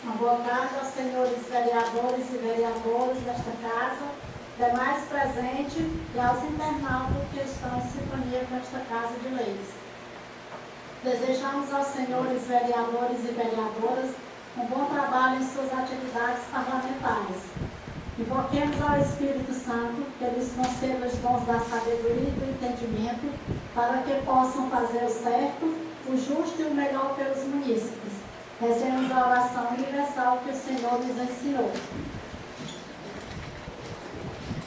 Uma boa tarde aos senhores vereadores e vereadoras desta casa, demais presentes e aos internautas que estão em sintonia com esta Casa de Leis. Desejamos aos senhores vereadores e vereadoras um bom trabalho em suas atividades parlamentares. Invoquemos ao Espírito Santo que lhes conceda os dons da sabedoria e do entendimento para que possam fazer o certo, o justo e o melhor pelos munícipes. Rezemos a oração universal que o Senhor nos ensinou.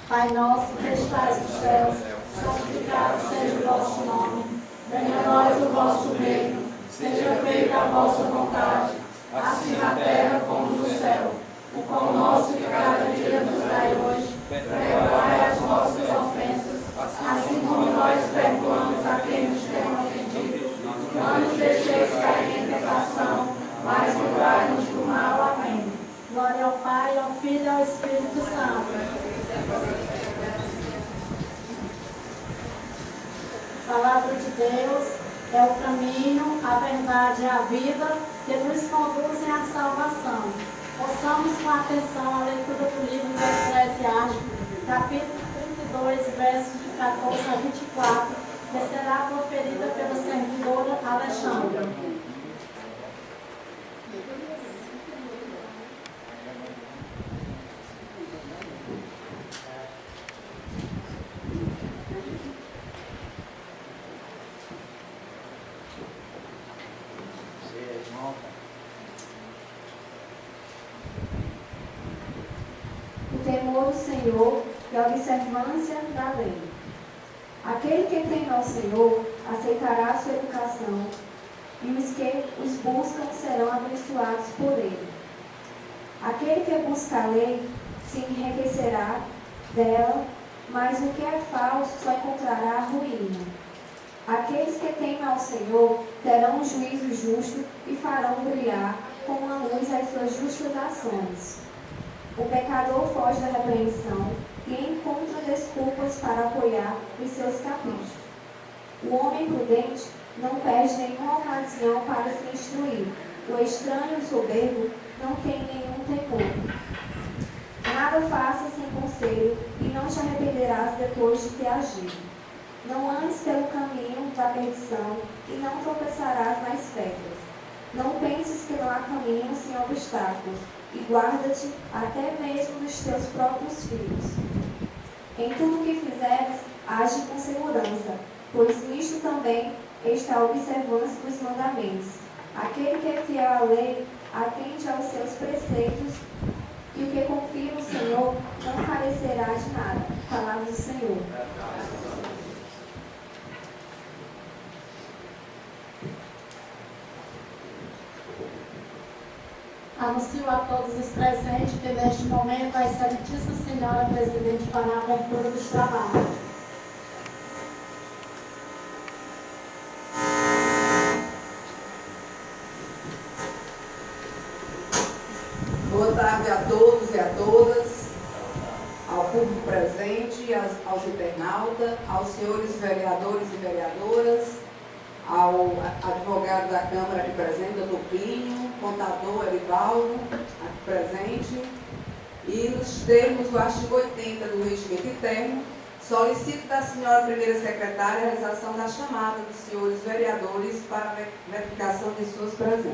Pai nosso que estais nos céus, santificado seja o vosso nome. Venha a nós o vosso reino, seja feita a vossa vontade, assim na terra como no céu. O pão nosso de cada dia nos dai hoje, perdoai as nossas ofensas, assim como nós perdoamos a quem nos tem ofendido. Não nos deixeis cair em tentação, mas livrai-nos do mal. Amém. Glória ao Pai, ao Filho e ao Espírito Santo. A palavra de Deus é o caminho, a verdade e a vida que nos conduzem à salvação. Ouçamos com atenção a leitura do livro do Eclesiástico, capítulo 32, versos de 14 a 24, que será proferida pela servidora Alexandra. Temor do Senhor e a observância da lei. Aquele que teme ao Senhor aceitará a sua educação, e os que os buscam serão abençoados por ele. Aquele que busca a lei se enriquecerá dela, mas o que é falso só encontrará a ruína. Aqueles que temem ao Senhor terão um juízo justo e farão brilhar como a luz as suas justas ações. O pecador foge da repreensão e encontra desculpas para apoiar os seus caprichos. O homem prudente não perde nenhuma ocasião para se instruir. O estranho e soberbo não tem nenhum temor. Nada faça sem conselho e não te arrependerás depois de ter agido. Não andes pelo caminho da perdição e não tropeçarás nas pedras. Não penses que não há caminho sem obstáculos, e guarda-te até mesmo dos teus próprios filhos. Em tudo o que fizeres, age com segurança, pois nisto também está a observância dos mandamentos. Aquele que é fiel à lei, atende aos seus preceitos, e o que confia no Senhor não carecerá de nada. Palavra do Senhor. Anuncio a todos os presentes que neste momento a excelentíssima senhora presidente fará a abertura dos trabalhos. Boa tarde a todos e a todas, ao público presente, aos internautas, aos senhores vereadores e vereadoras, ao advogado da Câmara aqui presente, doutor Plínio, contador Erivaldo, aqui presente, e nos termos do artigo 80 do regimento interno, solicito da senhora primeira secretária a realização da chamada dos senhores vereadores para a verificação de suas presenças.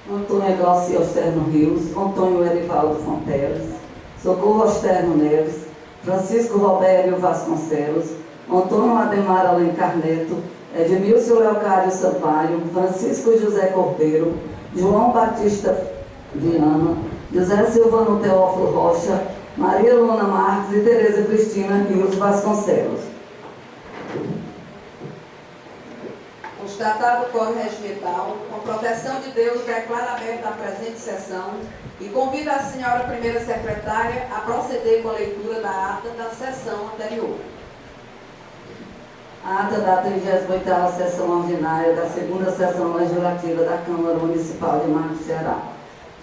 Antônio Glaucio Osterno Rios, Antônio Erivaldo Fonteles, Socorro Osterno Neves, Francisco Robério Vasconcelos, Antônio Ademar Alencar Neto, Edmilson Leocádio Sampaio, Francisco José Cordeiro, João Batista Viana, José Silvano Teófilo Rocha, Maria Luna Marques e Tereza Cristina Rios Vasconcelos. Constatado o quórum regimental, com proteção de Deus, declaro aberta a presente sessão e convido a senhora primeira secretária a proceder com a leitura da ata da sessão anterior. A ata da 38ª sessão ordinária da segunda sessão legislativa da Câmara Municipal de Marcos, Ceará.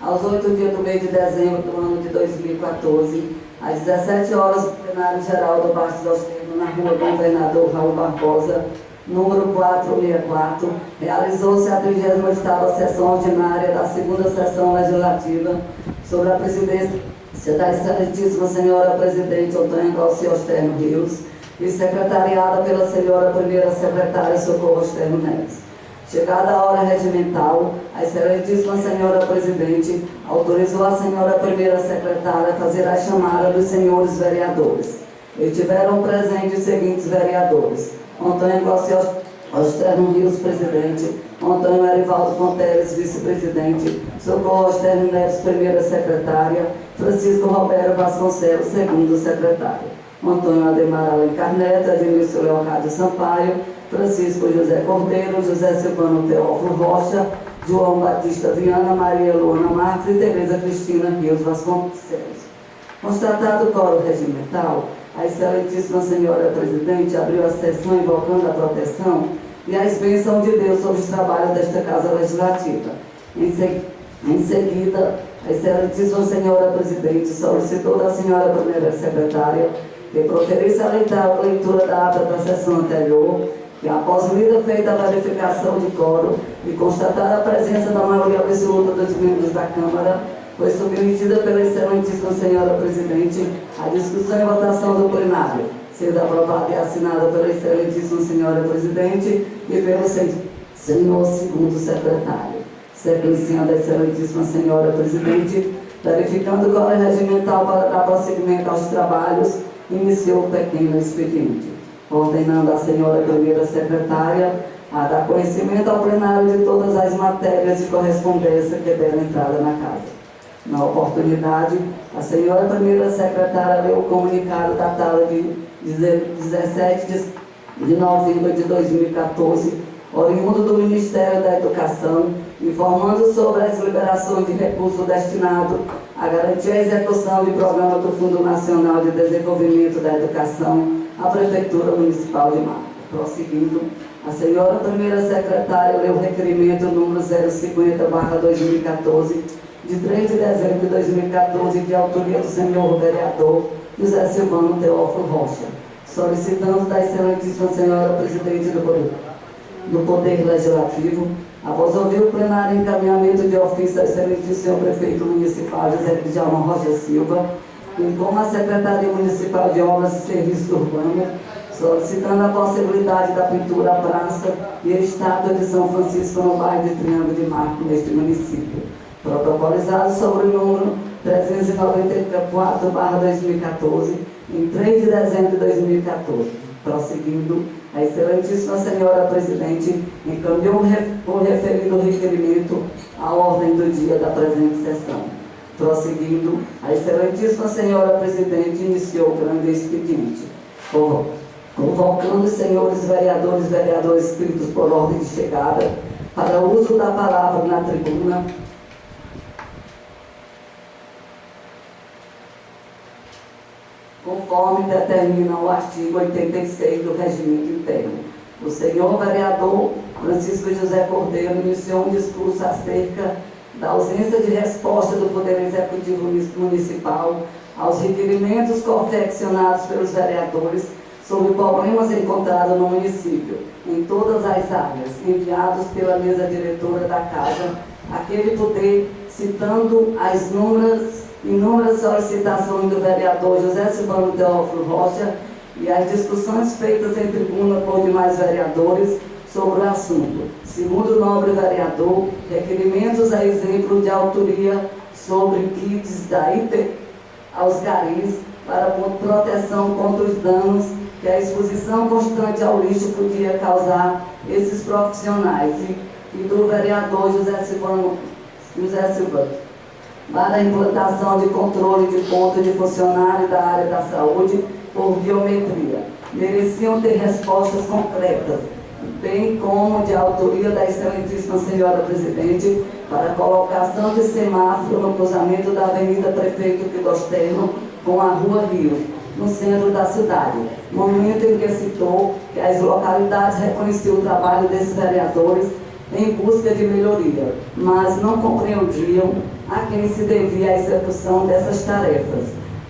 Aos 8 dias do mês de dezembro do ano de 2014, às 17 horas, no plenário geral do Baixo do Osterno, na rua Governador Raul Barbosa, número 464, realizou-se a 38ª sessão ordinária da 2ª sessão legislativa sobre a presidência da excelentíssima senhora presidente Antônia Glaucio Rios e secretariada pela senhora primeira secretária Socorro Osterno Neves. Chegada a hora regimental, a excelentíssima senhora presidente autorizou a senhora primeira secretária a fazer a chamada dos senhores vereadores. Estiveram presentes os seguintes vereadores: Antônio Glaucio Osterno Rios, presidente; Antônio Erivaldo Fonteles, vice-presidente; Socorro Osterno Neves, primeira secretária; Francisco Roberto Vasconcelos, segundo secretário; Antônio Ademar Alencar Neto, Edmilson Leocádio Sampaio, Francisco José Cordeiro, José Silvano Teófilo Rocha, João Batista Viana, Maria Luana Marques e Tereza Cristina Rios Vasconcelos. Constatado o quórum regimental, a excelentíssima senhora presidente abriu a sessão invocando a proteção e a bênção de Deus sobre os trabalhos desta Casa Legislativa. Em seguida, a excelentíssima senhora presidente solicitou da senhora primeira secretária que proferisse a leitura da ata da sessão anterior, que após lida feita a verificação de quórum e constatada a presença da maioria absoluta dos membros da Câmara, foi submetida pela excelentíssima senhora presidente a discussão e votação do plenário, sendo aprovada e assinada pela excelentíssima senhora presidente e pelo senhor segundo secretário. Sequenciando a excelentíssima senhora presidente, verificando o quórum regimental para dar prosseguimento aos trabalhos, iniciou o pequeno expediente, ordenando à senhora primeira secretária a dar conhecimento ao plenário de todas as matérias de correspondência que deram entrada na casa. Na oportunidade, a senhora primeira secretária leu o comunicado datado de 17 de novembro de 2014, oriundo do Ministério da Educação, informando sobre as liberações de recursos destinados a garantir a execução de programa do Fundo Nacional de Desenvolvimento da Educação à Prefeitura Municipal de Mata. Prosseguindo, a senhora primeira secretária leu o requerimento número 050/2014, de 3 de dezembro de 2014, de autoria do senhor vereador José Silvano Teófilo Rocha, solicitando da excelentíssima senhora presidente do Poder Legislativo, após ouvir o plenário encaminhamento de ofício ao excelentíssimo senhor prefeito municipal José Djalma Rocha Silva, bem como a Secretaria Municipal de Obras e Serviços Urbanos, solicitando a possibilidade da pintura à praça e a estátua de São Francisco no bairro de Triângulo de Marco, neste município. Protocolizado sobre o número 394/2014, em 3 de dezembro de 2014. Prosseguindo, a excelentíssima senhora presidente encaminhou o referido requerimento à ordem do dia da presente sessão. Prosseguindo, a excelentíssima senhora presidente iniciou o grande expediente, convocando os senhores vereadores e vereadores inscritos por ordem de chegada para o uso da palavra na tribuna, conforme determina o artigo 86 do Regimento Interno. O senhor vereador Francisco José Cordeiro iniciou um discurso acerca da ausência de resposta do Poder Executivo Municipal aos requerimentos confeccionados pelos vereadores sobre problemas encontrados no município, em todas as áreas, enviados pela mesa diretora da Casa, aquele poder, citando as inúmeras solicitações do vereador José Silvano Teófilo Rocha e as discussões feitas em tribuna por demais vereadores sobre o assunto. Segundo o nobre vereador, requerimentos a exemplo de autoria sobre kits da IP aos garis para proteção contra os danos que a exposição constante ao lixo podia causar esses profissionais e do vereador José Silvano para a implantação de controle de ponto de funcionário da área da saúde por biometria. Mereciam ter respostas concretas, bem como de autoria da excelentíssima senhora presidente para a colocação de semáforo no cruzamento da Avenida Prefeito Osterno com a Rua Rio, no centro da cidade, momento em que citou que as localidades reconheciam o trabalho desses vereadores em busca de melhoria, mas não compreendiam a quem se devia a execução dessas tarefas,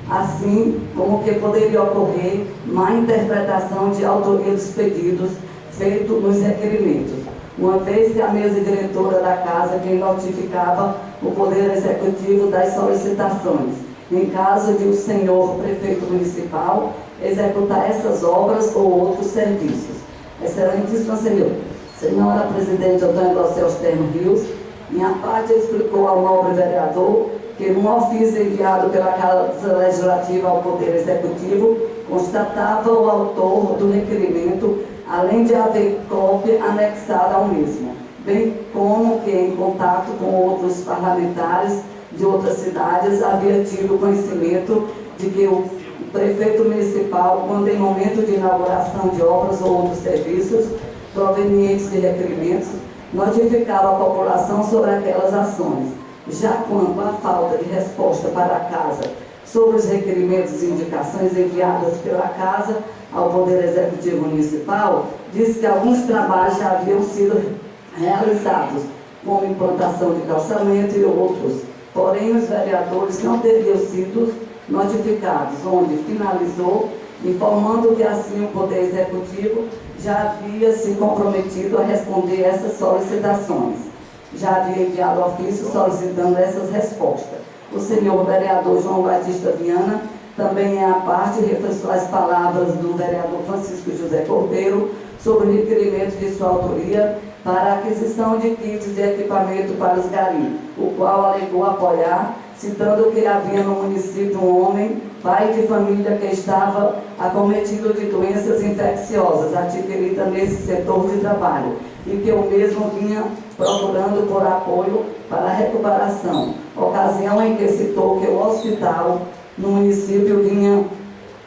assim como que poderia ocorrer má interpretação de autoria dos pedidos, feito nos requerimentos, uma vez que a mesa diretora da casa quem notificava o Poder Executivo das solicitações, em caso de o senhor prefeito municipal executar essas obras ou outros serviços. Excelentíssima senhora Presidente Antônio Glaucio Terno Rios, minha parte explicou ao nobre vereador que num ofício enviado pela Casa Legislativa ao Poder Executivo constatava o autor do requerimento, além de haver cópia anexada ao mesmo, bem como que em contato com outros parlamentares de outras cidades havia tido conhecimento de que o prefeito municipal, quando em momento de inauguração de obras ou outros serviços provenientes de requerimentos, notificava a população sobre aquelas ações. Já quanto à falta de resposta para a Casa sobre os requerimentos e indicações enviadas pela Casa ao Poder Executivo Municipal, diz que alguns trabalhos já haviam sido realizados, como implantação de calçamento e outros. Porém, os vereadores não teriam sido notificados, onde finalizou, informando que assim o Poder Executivo já havia se comprometido a responder essas solicitações. Já havia enviado ofício solicitando essas respostas. O senhor vereador João Batista Viana também é a parte e reforçou as palavras do vereador Francisco José Cordeiro sobre o requerimento de sua autoria para a aquisição de kits de equipamento para os garis, o qual alegou apoiar, citando que havia no município um homem, pai de família, que estava acometido de doenças infecciosas adquiridas nesse setor de trabalho e que o mesmo vinha procurando por apoio para a recuperação, ocasião em que citou que o hospital no município vinha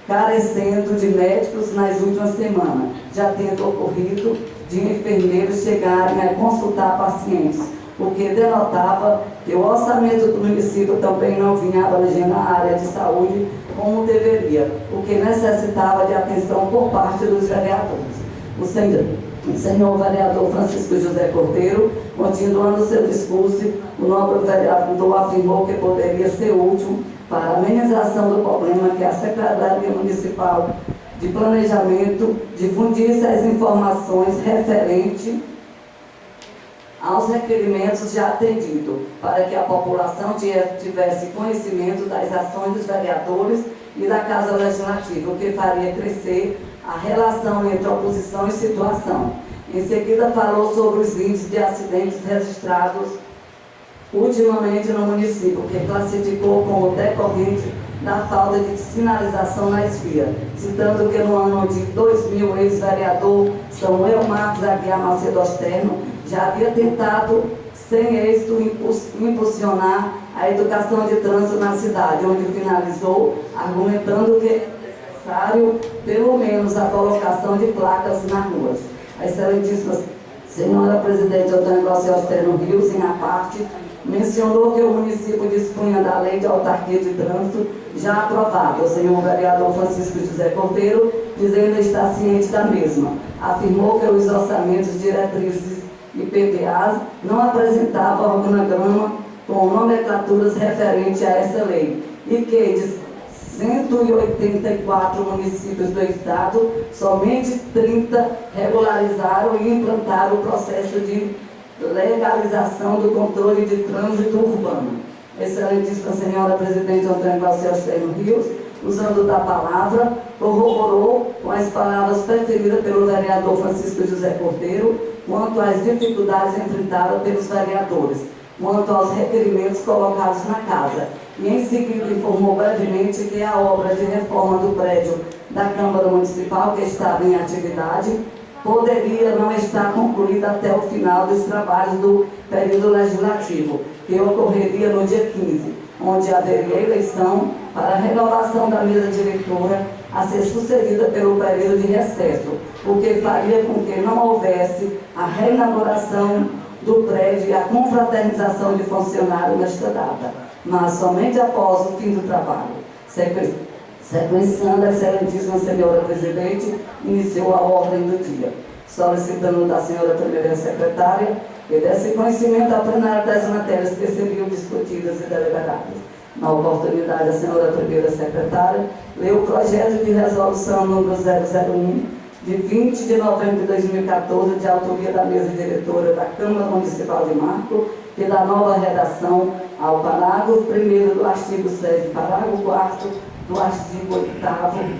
carecendo de médicos nas últimas semanas, já tendo ocorrido de enfermeiros chegarem a consultar pacientes, o que denotava que o orçamento do município também não vinha abrangendo a área de saúde como deveria, o que necessitava de atenção por parte dos vereadores. O senhor vereador Francisco José Cordeiro, continuando seu discurso, o nobre vereador afirmou que poderia ser útil para a amenização do problema que a Secretaria Municipal de Planejamento difundisse as informações referentes aos requerimentos já atendidos, para que a população tivesse conhecimento das ações dos vereadores e da Casa Legislativa, o que faria crescer a relação entre oposição e situação. Em seguida, falou sobre os índices de acidentes registrados ultimamente no município, que classificou como decorrente da falta de sinalização nas vias, citando que no ano de 2000, o ex-vereador Samuel Marcos Aguiar Macedo Osterno já havia tentado, sem êxito, impulsionar a educação de trânsito na cidade, onde finalizou argumentando que é necessário, pelo menos, a colocação de placas nas ruas. A excelentíssima senhora Presidente Antônio Glaucio Terno Rios, em a parte, mencionou que o município dispunha da lei de autarquia de trânsito já aprovada. O senhor vereador Francisco José Cordeiro, dizendo estar ciente da mesma, afirmou que os orçamentos, diretrizes e PPAs não apresentavam organograma com nomenclaturas referentes a essa lei e que de 184 municípios do estado, somente 30 regularizaram e implantaram o processo de legalização do controle de trânsito urbano. Excelentíssima senhora Presidente Antônio Glaucio Terno Rios, usando da palavra, corroborou com as palavras preferidas pelo vereador Francisco José Cordeiro quanto às dificuldades enfrentadas pelos vereadores, quanto aos requerimentos colocados na casa, e em seguida informou brevemente que a obra de reforma do prédio da Câmara Municipal, que estava em atividade, poderia não estar concluída até o final dos trabalhos do período legislativo, que ocorreria no dia 15, onde haveria eleição para a renovação da mesa diretora a ser sucedida pelo período de recesso, o que faria com que não houvesse a reinauguração do prédio e a confraternização de funcionários nesta data, mas somente após o fim do trabalho. Sequenciando, a excelentíssima senhora Presidente iniciou a ordem do dia, solicitando da senhora primeira secretária que desse conhecimento ao plenário das matérias que seriam discutidas e deliberadas. Na oportunidade, a senhora primeira secretária leu o projeto de resolução número 001, de 20 de novembro de 2014, de autoria da mesa diretora da Câmara Municipal de Marco, que dá nova redação ao parágrafo 1º do artigo 7, parágrafo 4º do artigo 8º,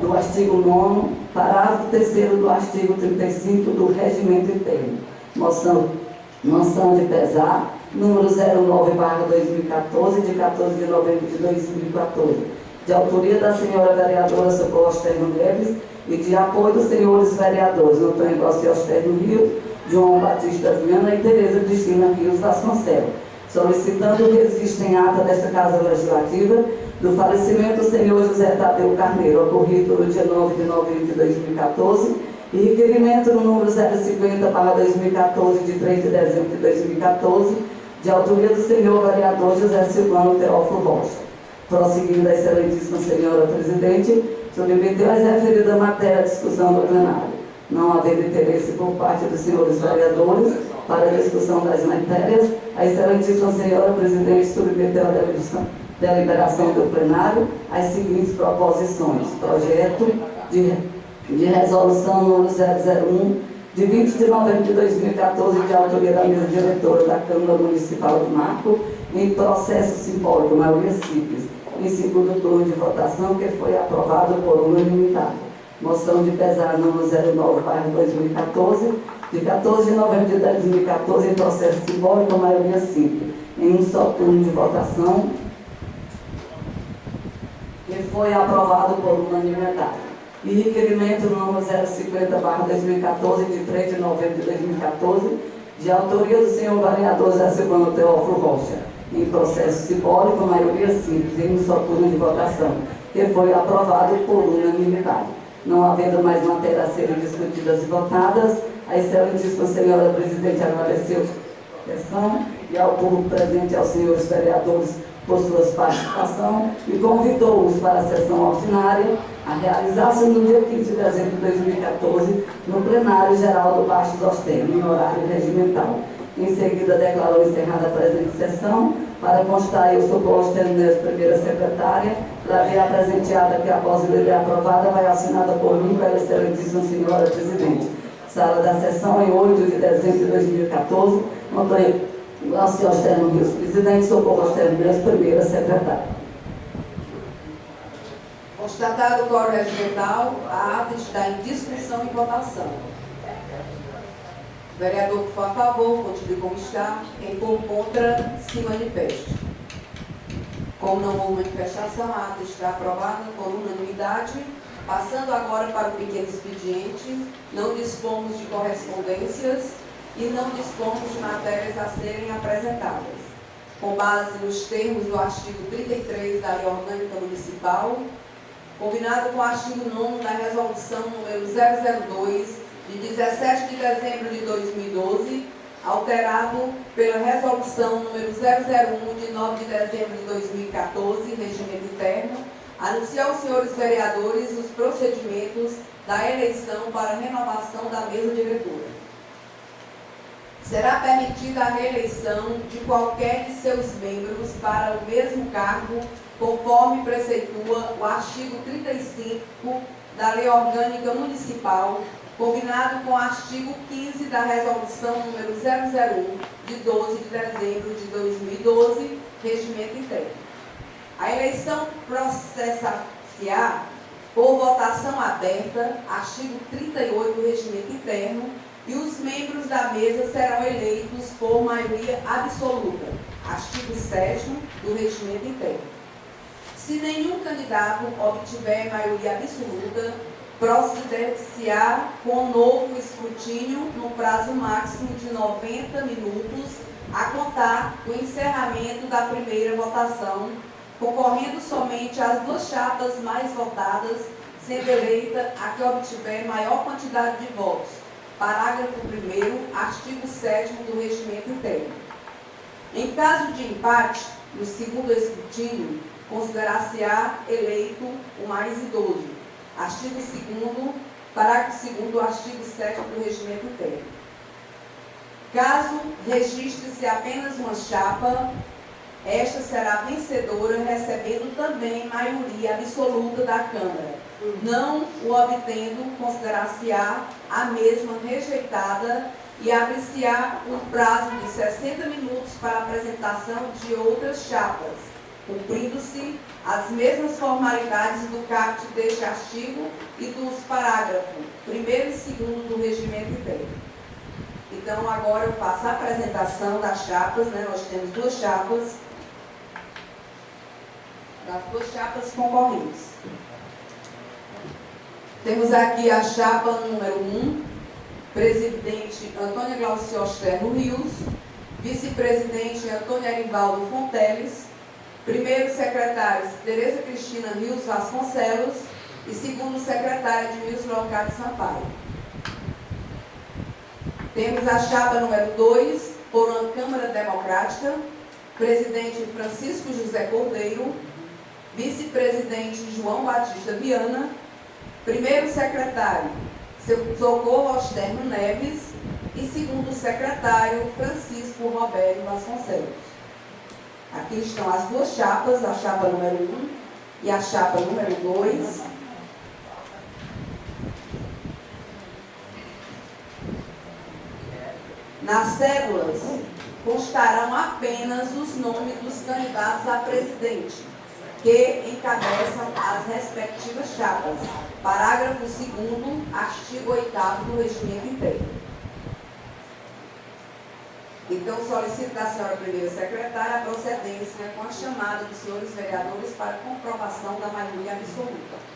do artigo 9º, parágrafo 3º do artigo 35 do Regimento Interno. Moção de pesar, número 09/2014, de 14 de novembro de 2014, de autoria da senhora vereadora Socorro Osterno Neves e de apoio dos senhores vereadores Antônio Garcia Osterno Rios, João Batista Viana e Tereza Cristina Rios Vasconcelos, solicitando o registro em ata desta Casa Legislativa do falecimento do senhor José Tadeu Carneiro, ocorrido no dia 9 de novembro de 2014, e requerimento no número 050/2014, de 3 de dezembro de 2014, de autoria do senhor vereador José Silvano Teófilo Rocha. Prosseguindo a excelentíssima senhora presidente, submeteu as referidas matérias à discussão do plenário. Não havendo interesse por parte dos senhores vereadores para a discussão das matérias, a excelentíssima senhora presidente submeteu a deliberação do plenário as seguintes proposições. Projeto de resolução número 001, de 20 de novembro de 2014, de autoria da mesa diretora da Câmara Municipal de Marco, em processo simbólico, maioria simples, em segundo turno de votação, que foi aprovado por unanimidade. Moção de pesar número 09/2014, de 14 de novembro de 2014, em processo simbólico, maioria simples, em um só turno de votação, que foi aprovado por unanimidade. E requerimento número 050/2014, de 3 de novembro de 2014, de autoria do senhor vereador José Silvano Teófilo Rocha, em processo simbólico, maioria simples, em um só turno de votação, que foi aprovado por unanimidade. Não havendo mais matéria a serem discutidas e votadas, a excelentíssima senhora presidente agradeceu a sessão e ao público presente, aos senhores vereadores, por suas participação e convidou-os para a sessão ordinária a realizar-se no dia 15 de dezembro de 2014, no plenário geral do Baixo dos Osternos, em horário regimental. Em seguida, declarou encerrada a presente sessão. Para constar, eu sou Socorro Osterno Neves, primeira secretária, gravei a presenteada que, após a lei aprovada, vai assinada por mim pela excelentíssima senhora presidente. Sala da sessão, em 8 de dezembro de 2014, Antônio Garcia Osterno Rios, presidente, Socorro Osterno Neves, primeira secretária. Constatado o quórum regimental, a ata está em discussão e votação. O vereador que for a favor, continue como está. Quem for contra, se manifeste. Como não houve manifestação, a ata está aprovada por unanimidade. Passando agora para o pequeno expediente, não dispomos de correspondências e não dispomos de matérias a serem apresentadas. Com base nos termos do artigo 33 da Lei Orgânica Municipal, combinado com o artigo 9º da Resolução número 002, de 17 de dezembro de 2012, alterado pela Resolução número 001, de 9 de dezembro de 2014, Regimento Interno, anuncio aos senhores vereadores os procedimentos da eleição para renovação da mesa diretora. Será permitida a reeleição de qualquer de seus membros para o mesmo cargo, conforme preceitua o artigo 35 da Lei Orgânica Municipal, combinado com o artigo 15 da Resolução número 001, de 12 de dezembro de 2012, Regimento Interno. A eleição processar-se-á por votação aberta, artigo 38 do Regimento Interno, e os membros da mesa serão eleitos por maioria absoluta, artigo 7º do Regimento Interno. Se nenhum candidato obtiver maioria absoluta, proceder-se-á com novo escrutínio no prazo máximo de 90 minutos, a contar do encerramento da primeira votação, concorrendo somente as duas chapas mais votadas, sendo eleita a que obtiver maior quantidade de votos. Parágrafo 1º, artigo 7º do Regimento Interno. Em caso de empate, no segundo escrutínio, considerar-se-á eleito o mais idoso. Artigo 2º, parágrafo 2º do artigo 7º do Regimento Interno. Caso registre-se apenas uma chapa, esta será vencedora, recebendo também maioria absoluta da Câmara. Não o obtendo, considerar-se-á a mesma rejeitada e abre-se-á um prazo de 60 minutos para a apresentação de outras chapas, cumprindo-se as mesmas formalidades do caput deste artigo e dos parágrafos 1º e 2º do regimento interno. Então, agora eu faço a apresentação das chapas, né? Nós temos duas chapas, das duas chapas concorrentes. Temos aqui a chapa número 1, presidente Antônia Glaucia Osterno Rios, vice-presidente Antônio Arivaldo Fonteles, primeiro secretário Tereza Cristina Rios Vasconcelos e segundo secretário Edmilson Leocádio Sampaio. Temos a chapa número 2, por uma Câmara Democrática, presidente Francisco José Cordeiro, vice-presidente João Batista Viana, primeiro secretário Socorro Osterno Neves e segundo secretário Francisco Robério Vasconcelos. Aqui estão as duas chapas, a chapa número 1 e a chapa número 2. Nas cédulas constarão apenas os nomes dos candidatos a presidente, que encabeçam as respectivas chapas. Parágrafo 2º, artigo 8º do regimento interno. Então, solicito da senhora primeira secretária a procedência com a chamada dos senhores vereadores para comprovação da maioria absoluta.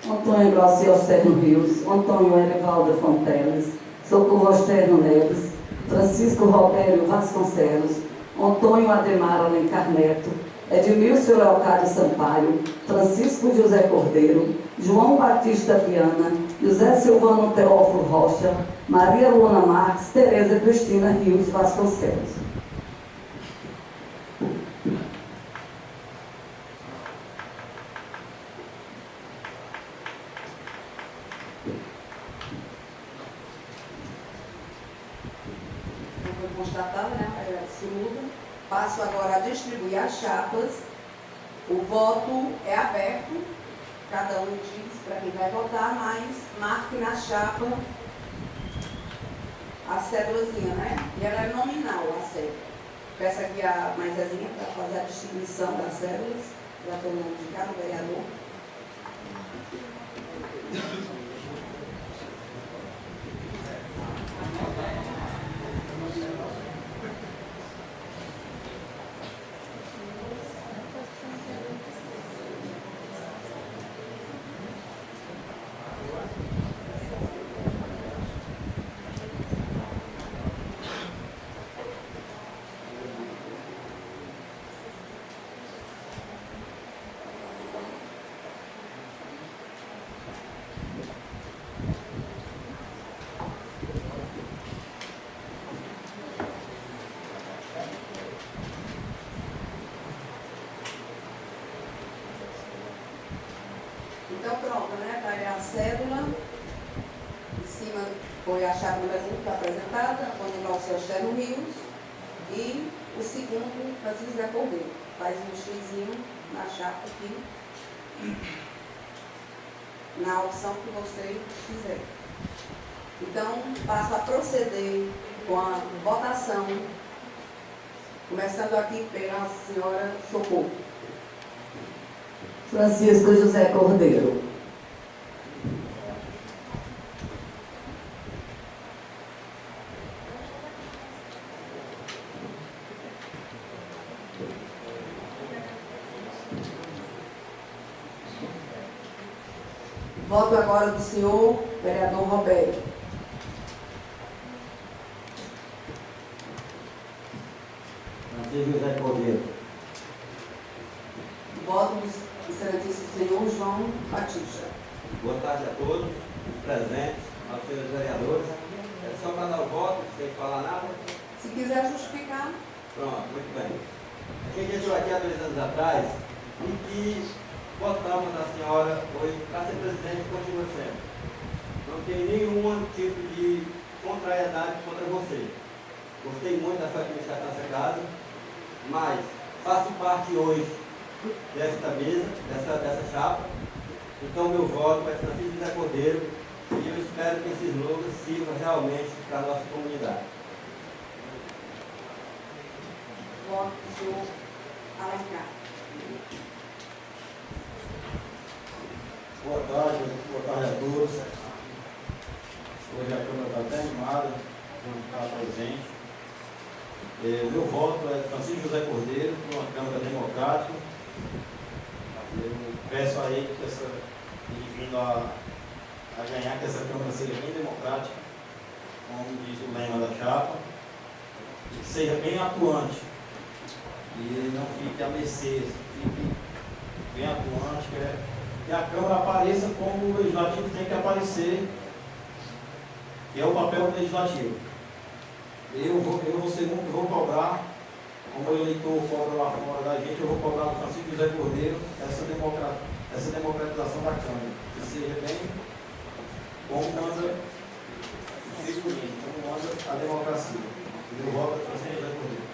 Antônio Glaucia Osterno Rios, Antônio Arivaldo Fonteles, Socorro Osterno Neves, Francisco Robério Vasconcelos, Antônio Ademar Alencar Neto, Edmilson Leocádio Sampaio, Francisco José Cordeiro, João Batista Viana, José Silvano Teófilo Rocha, Maria Luana Marques, Tereza Cristina Rios Vasconcelos. Constatada, né, a maioria absoluta. Passo agora a distribuir as chapas. O voto é aberto, cada um diz para quem vai votar, mas marque na chapa a cédulazinha, né? E ela é nominal, a cédula. Peço aqui a Maisazinha para fazer a distribuição das cédulas. Já estou no nome de cada vereador. Então, pronto, né? Está aí a cédula. Em cima foi a chave número 1 que foi apresentada, Antônio Glaucia Osterno Rios. E o segundo, Francisco José Cordeiro. Faz um xizinho na chapa aqui, na opção que você quiser. Então, passo a proceder com a votação, começando aqui pela senhora Socorro. Francisco José Cordeiro. Voto agora do senhor vereador Robério. Francisco José Cordeiro. Voto do excelentíssimo senhor João Batista. Boa tarde a todos, os presentes, aos senhores vereadores. É só para dar o voto, sem falar nada? Se quiser justificar. Pronto, muito bem. A gente entrou aqui há 2 anos atrás e que votamos a senhora hoje para ser presidente e continua sendo. Não tem nenhum tipo de contrariedade contra você. Gostei muito da sua administração dessa casa, mas faço parte hoje desta mesa, dessa chapa. Então meu voto vai ser Francisco José Cordeiro e eu espero que esses logos sirvam realmente para a nossa comunidade. Voto do senhor Alencar. Boa tarde a todos. Hoje a Câmara está até animada, vamos estar presente. Meu voto é Francisco José Cordeiro, para uma Câmara democrática. Eu peço a ele que vindo a ganhar, que essa Câmara seja bem democrática, como diz o lema da chapa, e que seja bem atuante. E não fique a mercê, fique bem atuante, que a Câmara apareça como o Legislativo tem que aparecer, que é o papel do Legislativo. Eu vou cobrar, como o eleitor cobra lá fora da gente, eu vou cobrar do Francisco José Cordeiro essa democratização da Câmara, que seja bem como manda o figurino, como manda a democracia. Eu voto do Francisco José Cordeiro.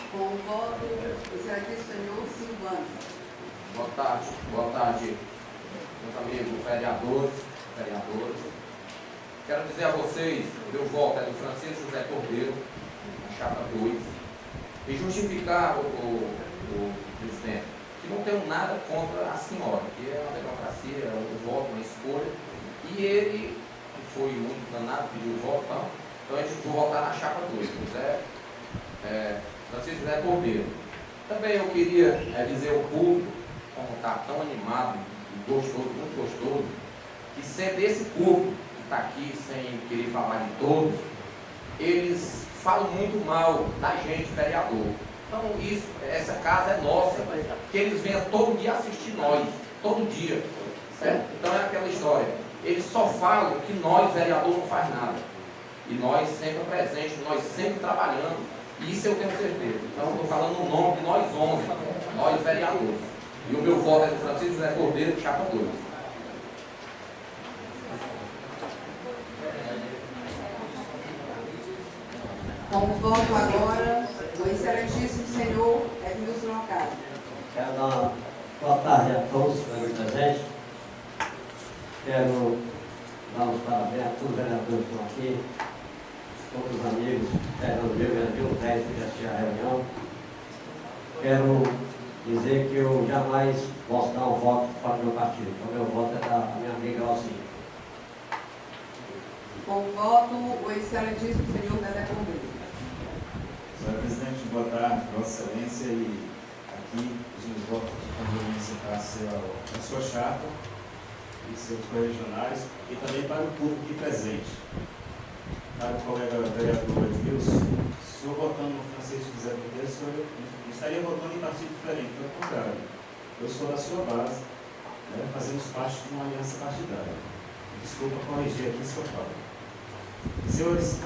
Com o voto do excelentíssimo senhor Silvano. Boa tarde, meus amigos vereadores. Quero dizer a vocês, o meu voto é do Francisco José Cordeiro, na chapa 2, e justificar o presidente, que não tenho nada contra a senhora, que é uma democracia, é um voto, uma escolha, e ele, que foi muito danado, pediu o voto, então a gente vai votar na chapa 2, Francisco José Cordeiro. Também eu queria dizer ao público, como está tão animado e gostoso, muito gostoso, que sendo esse público que está aqui sem querer falar de todos, eles falam muito mal da gente, vereador. Então essa casa é nossa, que eles venham todo dia assistir nós, todo dia. Certo? Então é aquela história. Eles só falam que nós, vereador, não faz nada. E nós sempre presentes, nós sempre trabalhando. Isso eu tenho certeza. Então eu estou falando no nome de nós 11, nós vereadores. E o meu voto é do Francisco José Cordeiro, chapa 2. Com o voto agora do excelentíssimo senhor Edmilson Locado. Quero dar uma boa tarde a todos que estão aqui presentes. Quero dar os parabéns a todos os vereadores que estão aqui, todos os amigos, Fernando Viu, 10 que assistiram a reunião. Quero dizer que eu jamais posso dar um voto fora do meu partido. Então, meu voto é da minha amiga Alcine. Com o voto, o excelentíssimo senhor Dedé Cordeiro. Senhor presidente, boa tarde, Vossa Excelência, e aqui os meus votos de conveniência para a sua chapa e seus corregionais, e também para o público aqui presente. Para o colega vereador Edmilson, o senhor votando no Francisco José Cordeiro, o senhor estaria votando em partido diferente, pelo contrário. Eu sou da sua base, fazemos parte de uma aliança partidária. Desculpa corrigir aqui, senhor Paulo. Senhores,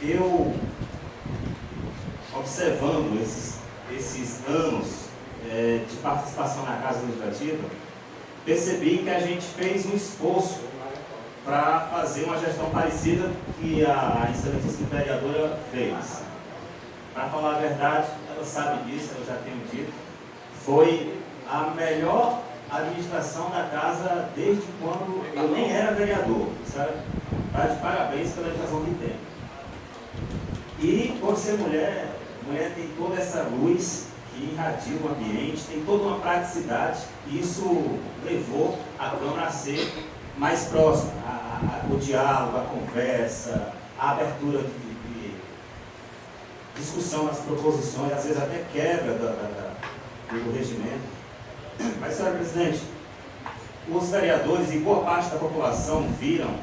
eu, observando esses anos de participação na Casa Legislativa, percebi que a gente fez um esforço para fazer uma gestão parecida que a excelentíssima vereadora fez. Para falar a verdade, ela sabe disso, eu já tenho dito, foi a melhor administração da casa desde quando eu nem era vereador, sabe? Tá de parabéns pela administração que tem. E por ser mulher tem toda essa luz que irradia o ambiente, tem toda uma praticidade, e isso levou a Câmara a ser mais próxima, o diálogo, a conversa, a abertura de discussão das proposições, às vezes até quebra do regimento. Mas, senhora presidente, os vereadores e boa parte da população viram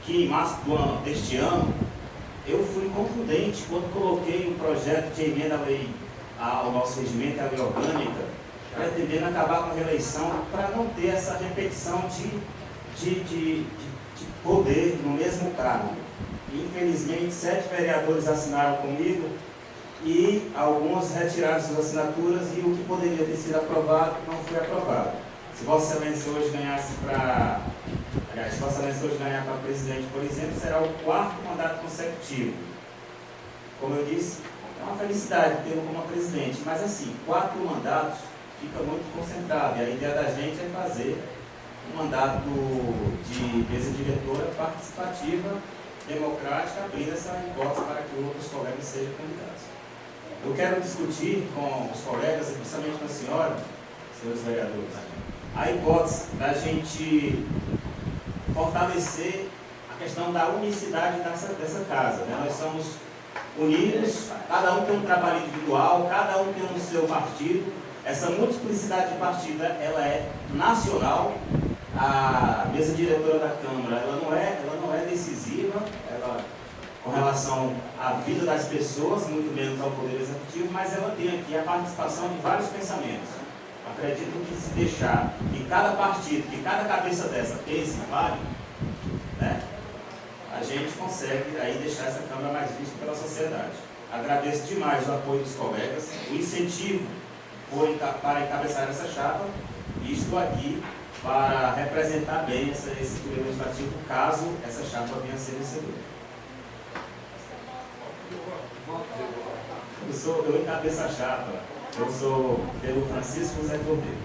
que em março deste ano eu fui contundente quando coloquei um projeto de emenda à lei ao nosso regimento, à lei orgânica, pretendendo acabar com a reeleição para não ter essa repetição de poder no mesmo cargo. Infelizmente, 7 vereadores assinaram comigo e alguns retiraram suas assinaturas, e o que poderia ter sido aprovado não foi aprovado. Se Vossa Excelência hoje ganhasse para aliás, se Vossa Excelência hoje ganhar para presidente, por exemplo, será o 4º mandato consecutivo. Como eu disse, é uma felicidade tê-lo como presidente, mas assim, 4 mandatos fica muito concentrado, e a ideia da gente é fazer um mandato de mesa diretora participativa, democrática, abrindo essa hipótese para que outros colegas sejam candidatos. Eu quero discutir com os colegas, e principalmente com a senhora, senhores vereadores, a hipótese da gente fortalecer a questão da unicidade dessa casa. Né? Nós somos unidos, cada um tem um trabalho individual, cada um tem o seu partido. Essa multiplicidade de partido, ela é nacional. A mesa diretora da Câmara, ela não é decisiva, com relação à vida das pessoas, muito menos ao Poder Executivo, mas ela tem aqui a participação de vários pensamentos. Acredito que se deixar que cada partido, que cada cabeça dessa pense e fale, né, a gente consegue aí deixar essa Câmara mais vista pela sociedade. Agradeço demais o apoio dos colegas, o incentivo para encabeçar essa chapa, e estou aqui para representar bem esse Poder Legislativo, caso essa chapa venha a ser vencedora. Eu encabeço a chapa, eu sou pelo Francisco José Cordeiro.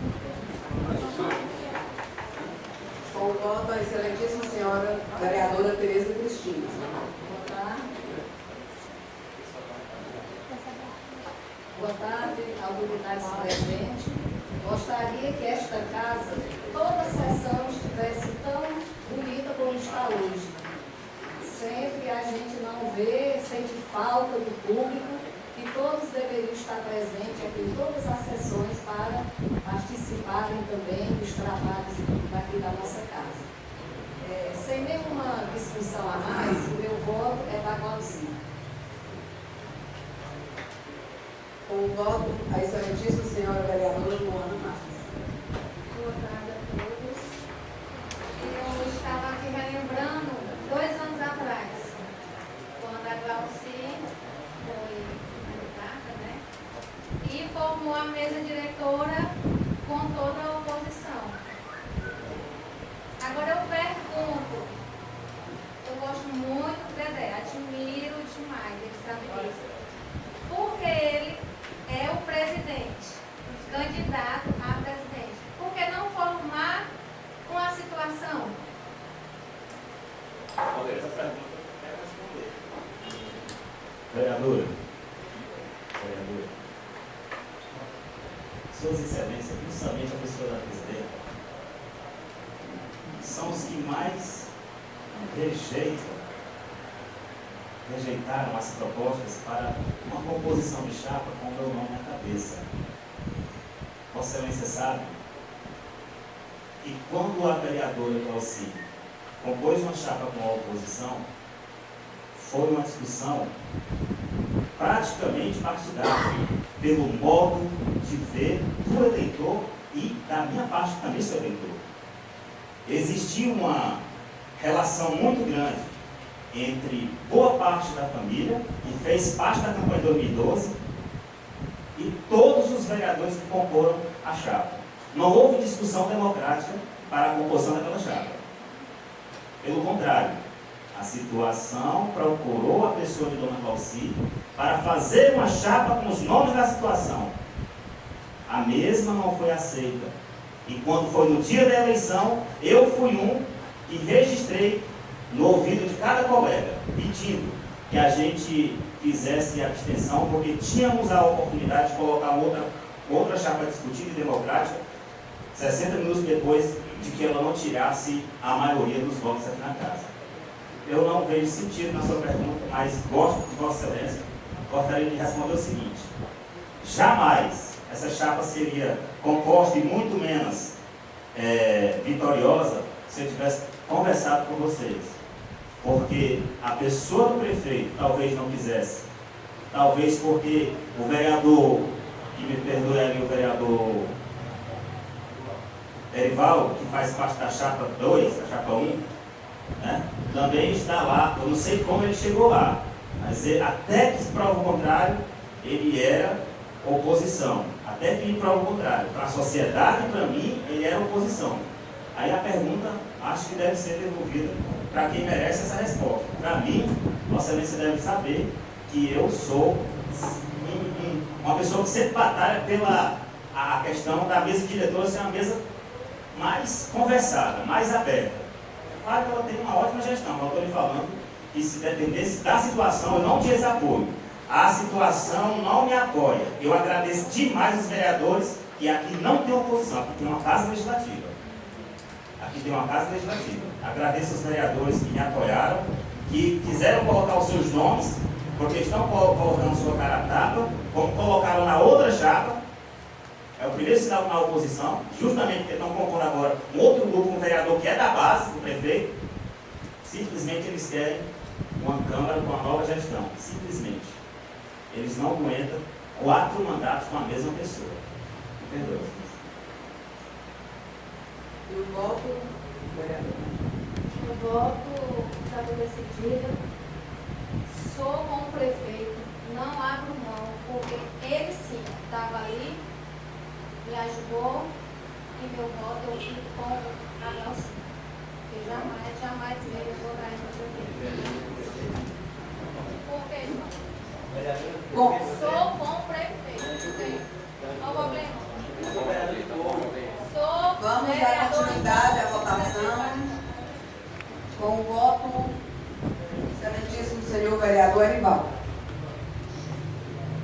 Com o voto a excelentíssima senhora vereadora Tereza Cristina. Boa tarde ao dignidade presente. Gostaria que esta casa, toda a sessão, estivesse tão bonita como está hoje. Sempre a gente não vê, sente falta do público, e todos deveriam estar presentes aqui em todas as sessões para participarem também dos trabalhos daqui da nossa casa. Sem nenhuma discussão a mais, o meu voto é da Glaucina. Com o voto a excelentíssima senhora vereadora Luana Marques. Boa tarde a todos. Eu estava aqui relembrando 2 anos atrás, quando a Glauci foi candidata, né? E formou a mesa diretora com toda a oposição. Agora eu pergunto, eu gosto muito do Dedé, admiro demais, ele sabe disso. Porque ele é o presidente, candidato a presidente. Por que não formar com a situação? Essa pergunta eu quero responder. Vereadora, Suas Excelências, principalmente a pessoa da presidenta, são os que mais rejeitaram as propostas para uma composição de chapa com o meu nome na cabeça. Vossa Excelência sabe que quando a vereadora Glauci compôs uma chapa com a oposição, foi uma discussão praticamente partidária, pelo modo de ver do eleitor e da minha parte também sou eleitor. Existia uma relação muito grande entre boa parte da família, que fez parte da campanha de 2012, e todos os vereadores que comporam a chapa. Não houve discussão democrática para a composição daquela chapa. Pelo contrário, a situação procurou a pessoa de Dona Glauci para fazer uma chapa com os nomes da situação. A mesma não foi aceita. E quando foi no dia da eleição, eu fui um que registrei no ouvido de cada colega, pedindo que a gente fizesse a abstenção, porque tínhamos a oportunidade de colocar outra chapa discutida e democrática, 60 minutos depois de que ela não tirasse a maioria dos votos aqui na casa. Eu não vejo sentido na sua pergunta, mas gosto de Vossa Excelência, gostaria de responder o seguinte: jamais essa chapa seria composta e muito menos vitoriosa se eu tivesse conversado com vocês. Porque a pessoa do prefeito talvez não quisesse, talvez porque o vereador, que me perdoe ali, o vereador Erivaldo, que faz parte da chapa 2, da chapa 1, né, também está lá. Eu não sei como ele chegou lá, mas até que se prova o contrário, ele era oposição. Até que ele prova o contrário. Para a sociedade e para mim, ele era oposição. Aí a pergunta, acho que deve ser devolvida para quem merece essa resposta. Para mim, Vossa Excelência deve saber que eu sou uma pessoa que sempre batalha pela a questão da mesa diretora ser uma mesa mais conversada, mais aberta. Claro que ela tem uma ótima gestão, mas eu estou lhe falando que se dependesse da situação, eu não desapoio. A situação não me apoia. Eu agradeço demais os vereadores, que aqui não tem oposição, aqui tem uma casa legislativa. Aqui tem uma casa legislativa. Agradeço os vereadores que me apoiaram, que quiseram colocar os seus nomes, porque estão colocando sua cara a tapa, como colocaram na outra chapa. É o primeiro sinal na oposição, justamente porque estão compondo agora um outro grupo, um vereador que é da base do prefeito. Simplesmente eles querem uma Câmara com a nova gestão. Simplesmente. Eles não aguentam 4 mandatos com a mesma pessoa. Entendeu? E o voto, vereador? O voto já estou decidida. Sou com o prefeito, não abro mão, porque ele sim estava ali, me ajudou, e meu voto eu fico com a Nelson. Porque jamais veio votar no prefeito. Por quê, irmão? Bom, Sou com o prefeito. Qual o problema? Sou vamos dar vereador. continuidade à votação com o voto excelentíssimo senhor vereador Erivaldo.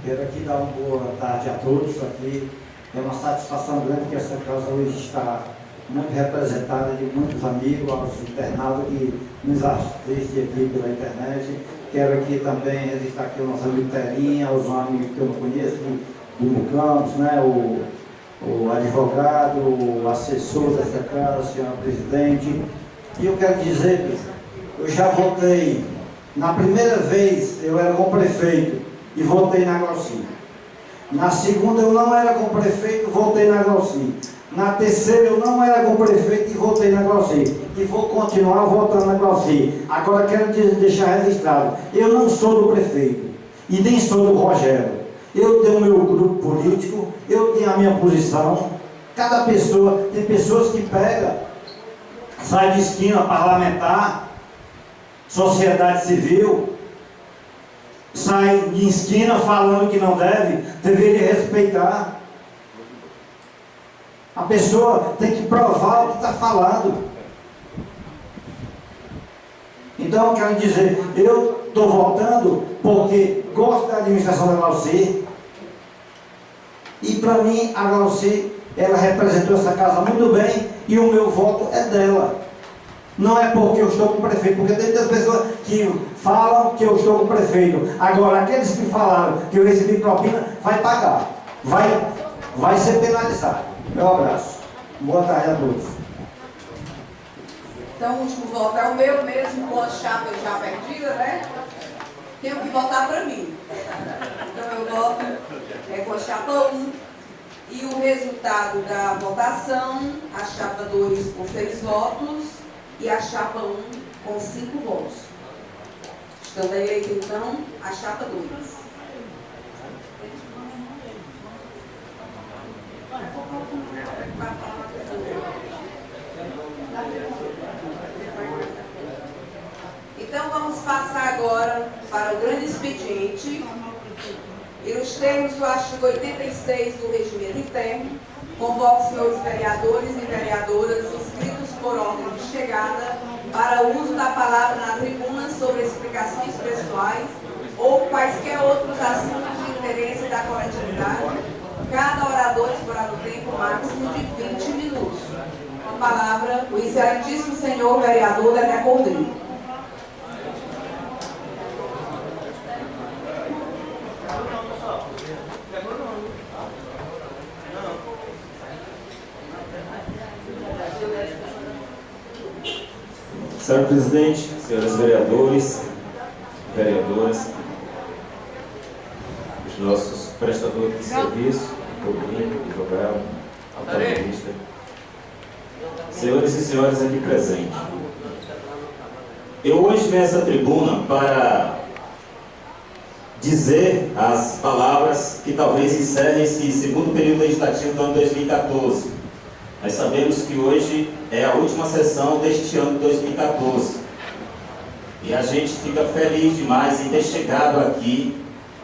Quero aqui dar uma boa tarde a todos. Aqui é uma satisfação grande que essa casa hoje está muito representada de muitos amigos, aos internautas que nos assistem aqui pela internet. Quero aqui também registrar aqui o nosso amigo Terinha, os amigos que eu não conheço, do Campos, né? O advogado, o assessor dessa casa, a senhora presidente. E eu quero dizer que eu já votei, na primeira vez eu era com prefeito e votei na Glauci. Na segunda eu não era com prefeito, votei na Glauci. Na terceira eu não era com prefeito e votei na Glauci. E vou continuar votando na Glauci. Agora quero deixar registrado, eu não sou do prefeito e nem sou do Rogério. Eu tenho o meu grupo político, eu tenho a minha posição. Cada pessoa, tem pessoas que pegam, sai de esquina parlamentar, sociedade civil, sai de esquina falando que não deve, deveria respeitar. A pessoa tem que provar o que está falando. Então, eu quero dizer, eu estou votando porque gosto da administração da Glauci. E para mim, a Glauci, ela representou essa casa muito bem e o meu voto é dela. Não é porque eu estou com o prefeito, porque tem muitas pessoas que falam que eu estou com o prefeito. Agora, aqueles que falaram que eu recebi propina, vai pagar. Vai ser penalizado. Meu abraço. Boa tarde a todos. Então o último voto é o meu mesmo, com a chapa já perdida, né? Tenho que votar para mim. Então eu voto com a chapa 1. E o resultado da votação, a chapa 2 com 6 votos e a chapa 1 com 5 votos. Estando eleita então a chapa 2. Então vamos passar agora para o grande expediente e nos termos do artigo 86 do regimento interno, convoco os senhores vereadores e vereadoras inscritos por ordem de chegada para o uso da palavra na tribuna sobre explicações pessoais ou quaisquer outros assuntos de interesse da coletividade. Cada orador explorará o tempo máximo de 20 minutos. Com a palavra, o excelentíssimo senhor vereador Dedé Cordeiro. Senhor presidente, senhores vereadores, vereadoras, os nossos prestadores de serviço, público, advogado, autarquista, senhores e senhoras aqui presentes. Eu hoje venho a essa tribuna para dizer as palavras que talvez encerrem esse segundo período legislativo do ano 2014. Nós sabemos que hoje é a última sessão deste ano de 2014. E a gente fica feliz demais em ter chegado aqui,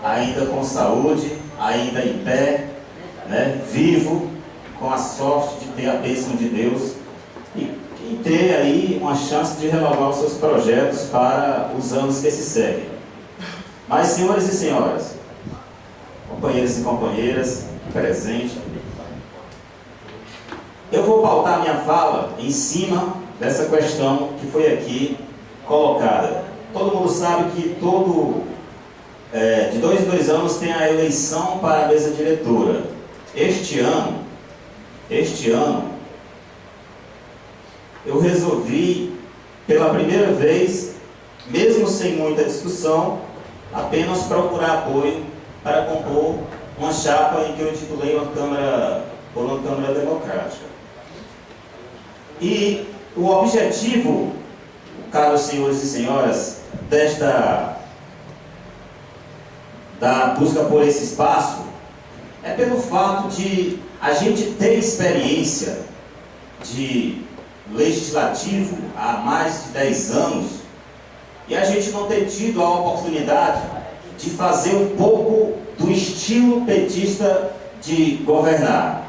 ainda com saúde, ainda em pé, né, vivo, com a sorte de ter a bênção de Deus e ter aí uma chance de renovar os seus projetos para os anos que se seguem. Mas, senhores e senhoras, companheiros e companheiras, presente, eu vou pautar minha fala em cima dessa questão que foi aqui colocada. Todo mundo sabe que de 2 em 2 anos tem a eleição para a mesa diretora. Este ano, eu resolvi, pela primeira vez, mesmo sem muita discussão, apenas procurar apoio para compor uma chapa em que eu intitulei uma Câmara Democrática. E o objetivo, caros senhores e senhoras, da busca por esse espaço, é pelo fato de a gente ter experiência de legislativo há mais de 10 anos e a gente não ter tido a oportunidade de fazer um pouco do estilo petista de governar.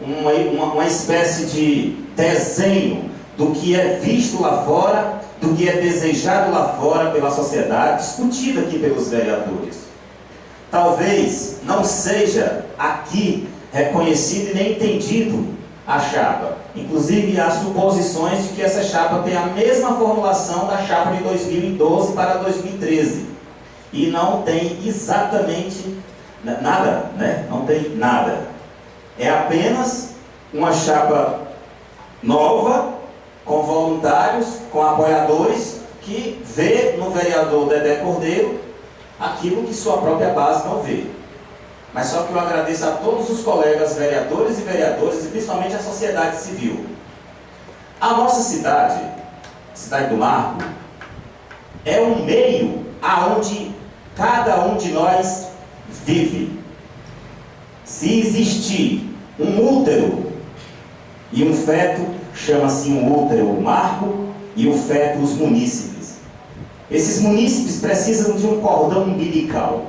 Uma espécie de desenho do que é visto lá fora, do que é desejado lá fora pela sociedade, discutido aqui pelos vereadores. Talvez não seja aqui reconhecido e nem entendido a chapa. Inclusive, há suposições de que essa chapa tem a mesma formulação da chapa de 2012 para 2013. E não tem exatamente nada, né? Não tem nada. É apenas uma chapa nova, com voluntários, com apoiadores, que vê no vereador Dedé Cordeiro aquilo que sua própria base não vê. Mas só que eu agradeço a todos os colegas vereadores e vereadoras, e principalmente a sociedade civil. A nossa cidade, Cidade do Marco, é um meio aonde cada um de nós vive. Se existir um útero e um feto, chama-se um útero o Marco e o feto os munícipes. Esses munícipes precisam de um cordão umbilical,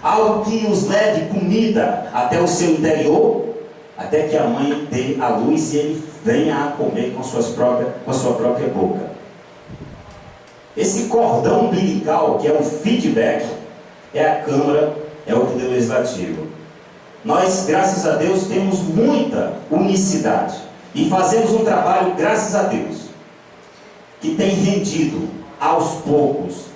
algo que os leve comida até o seu interior, até que a mãe dê a luz e ele venha a comer com a sua própria boca. Esse cordão umbilical, que é o feedback, é a Câmara, é o Poder Legislativo. Nós, graças a Deus, temos muita unicidade e fazemos um trabalho, graças a Deus, que tem rendido aos poucos.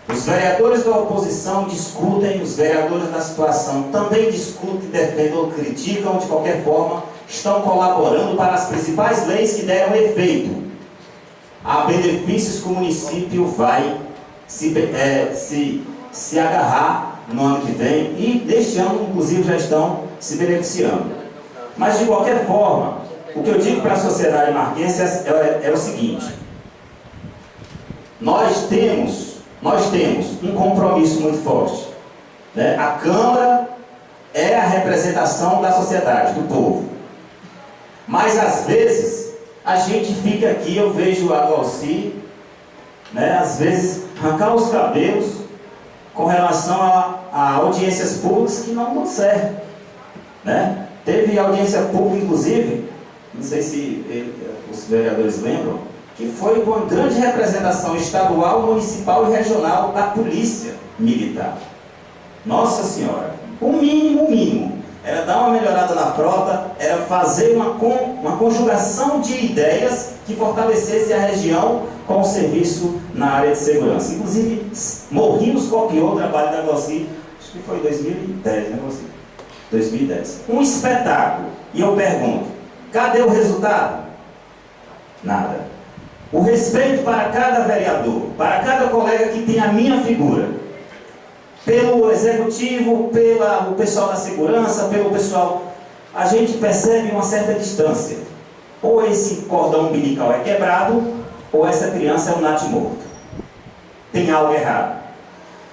Os vereadores da oposição discutem, os vereadores da situação também discutem, defendem ou criticam, de qualquer forma, estão colaborando para as principais leis que deram efeito a benefícios que o município vai se agarrar no ano que vem, e deste ano, inclusive, já estão se beneficiando. Mas, de qualquer forma, o que eu digo para a sociedade marquense é o seguinte: nós temos um compromisso muito forte, né? A Câmara é a representação da sociedade, do povo. Mas, às vezes, a gente fica aqui, eu vejo a Glauci, né, às vezes, arrancar os cabelos com relação a audiências públicas que não dão certo, né? Teve audiência pública, inclusive, não sei se os vereadores lembram, que foi com uma grande representação estadual, municipal e regional da Polícia Militar. Nossa Senhora, o mínimo, era dar uma melhorada na frota, era fazer uma conjugação de ideias que fortalecesse a região com o serviço na área de segurança. Inclusive, Morrinhos copiou o trabalho da Glauci, acho que foi em 2010, né, Glauci? 2010. Um espetáculo. E eu pergunto, cadê o resultado? Nada. O respeito para cada vereador, para cada colega que tem a minha figura, pelo executivo, pelo pessoal da segurança, pelo pessoal, a gente percebe uma certa distância. Ou esse cordão umbilical é quebrado, ou essa criança é um natimorto. Tem algo errado.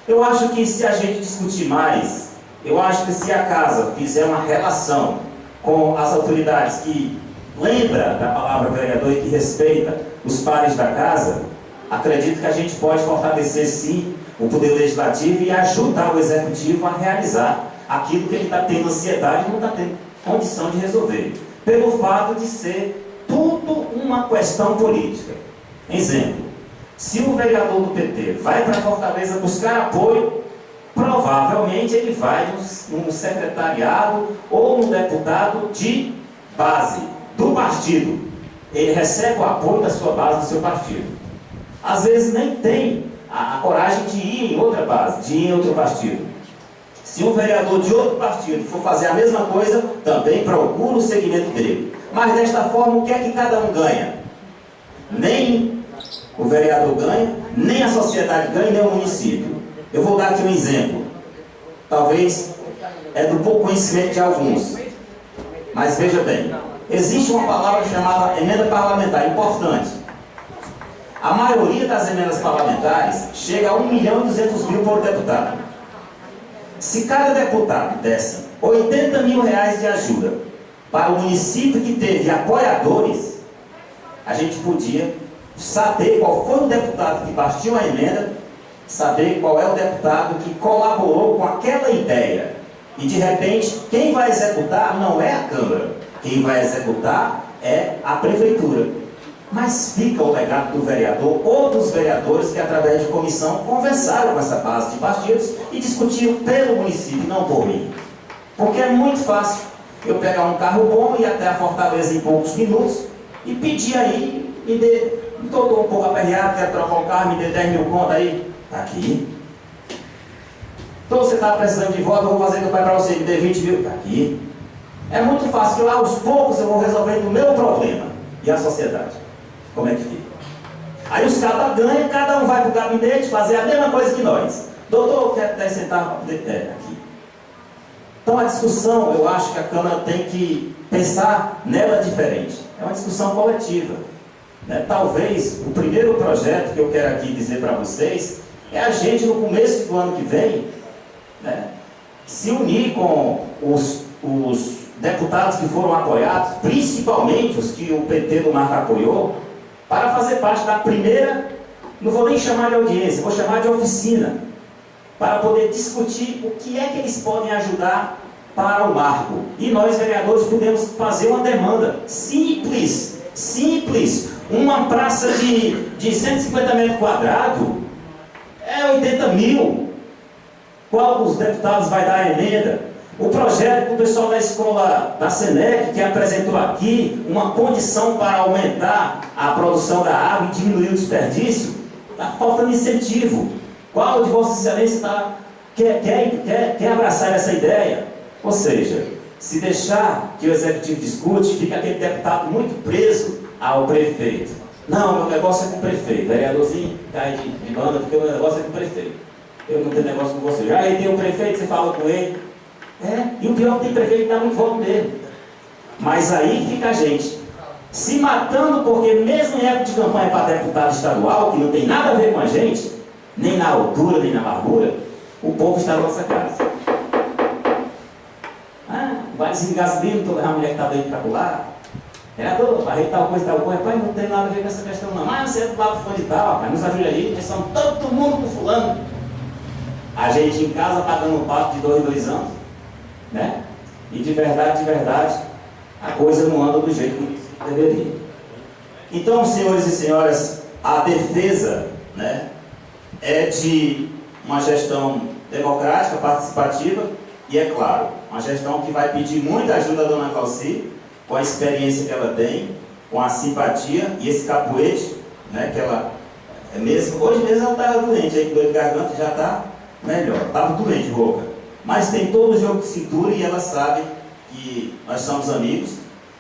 Eu acho que se a gente discutir mais, eu acho que se a casa fizer uma relação com as autoridades que lembra da palavra vereador e que respeita os pares da casa, acredito que a gente pode fortalecer sim o Poder Legislativo e ajudar o Executivo a realizar aquilo que ele está tendo ansiedade e não está tendo condição de resolver, pelo fato de ser tudo uma questão política. Exemplo, se o vereador do PT vai para Fortaleza buscar apoio, provavelmente ele vai num secretariado ou no deputado de base do partido. Ele recebe o apoio da sua base, do seu partido. Às vezes nem tem a coragem de ir em outra base, de ir em outro partido. Se um vereador de outro partido for fazer a mesma coisa, também procura o segmento dele. Mas desta forma, o que é que cada um ganha? Nem o vereador ganha, nem a sociedade ganha, nem o município. Eu vou dar aqui um exemplo. Talvez é do pouco conhecimento de alguns. Mas veja bem, existe uma palavra chamada emenda parlamentar, importante. A maioria das emendas parlamentares chega a 1.200.000 por deputado. Se cada deputado desse 80 mil reais de ajuda para o município que teve apoiadores, a gente podia saber qual foi o deputado que bastiu a emenda, saber qual é o deputado que colaborou com aquela ideia. E de repente, quem vai executar não é a Câmara, quem vai executar é a Prefeitura. Mas fica o legado do vereador ou dos vereadores que, através de comissão, conversaram com essa base de partidos e discutiram pelo município, não por mim. Porque é muito fácil eu pegar um carro bom e ir até a Fortaleza em poucos minutos e pedir aí, me dê, estou um pouco aperreado, quero trocar um carro, me dê 10 mil conto aí. Está aqui. Então você está precisando de voto, eu vou fazer campanha para você, me dê 20 mil. Está aqui. É muito fácil, eu, aos poucos eu vou resolvendo o meu problema. E a sociedade? Como é que fica? Aí os caras ganham, cada um vai para o gabinete fazer a mesma coisa que nós. Doutor, eu quero 10 centavos. Aqui. Então a discussão, eu acho que a Câmara tem que pensar nela diferente. É uma discussão coletiva. Né? Talvez o primeiro projeto que eu quero aqui dizer para vocês é a gente, no começo do ano que vem, né, se unir com os deputados que foram apoiados, principalmente os que o PT do Marco apoiou, para fazer parte da primeira, não vou nem chamar de audiência, vou chamar de oficina, para poder discutir o que é que eles podem ajudar para o Marco. E nós, vereadores, podemos fazer uma demanda simples, uma praça de 150 metros quadrados, é 80 mil. Qual dos deputados vai dar a emenda? O projeto do pessoal da escola da Senec, que apresentou aqui uma condição para aumentar a produção da água e diminuir o desperdício, está faltando incentivo. Qual de Vossa Excelência quer abraçar essa ideia? Ou seja, se deixar que o Executivo discute, fica aquele deputado muito preso ao prefeito. Não, meu negócio é com o prefeito. Vereadorzinho, cai de banda, porque o meu negócio é com o prefeito. Eu não tenho negócio com você. Já aí tem o prefeito, você fala com ele. E o pior é que tem prefeito que dá muito voto nele. Mas aí fica a gente se matando, porque mesmo em época de campanha para deputado estadual, que não tem nada a ver com a gente, nem na altura, nem na largura, o povo está na nossa casa. Vai desligar gasolina, toda a mulher que está doente para pular. Vereador, vai tal coisa, rapaz, não tem nada a ver com essa questão não. Mas você é do lado fulano de tal, rapaz, nos ajuda aí, nós somos todo mundo com fulano. A gente em casa pagando um papo de 2 anos, né? E de verdade, a coisa não anda do jeito que deveria. Então, senhores e senhoras, a defesa, né, é de uma gestão democrática, participativa e, é claro, uma gestão que vai pedir muita ajuda à dona Calci, com a experiência que ela tem, com a simpatia e esse capoete, né, que ela é mesmo. Hoje mesmo ela estava doente, aí com dor de garganta já está melhor, estava doente, rouca. Mas tem todo o jogo de cintura e ela sabe que nós somos amigos,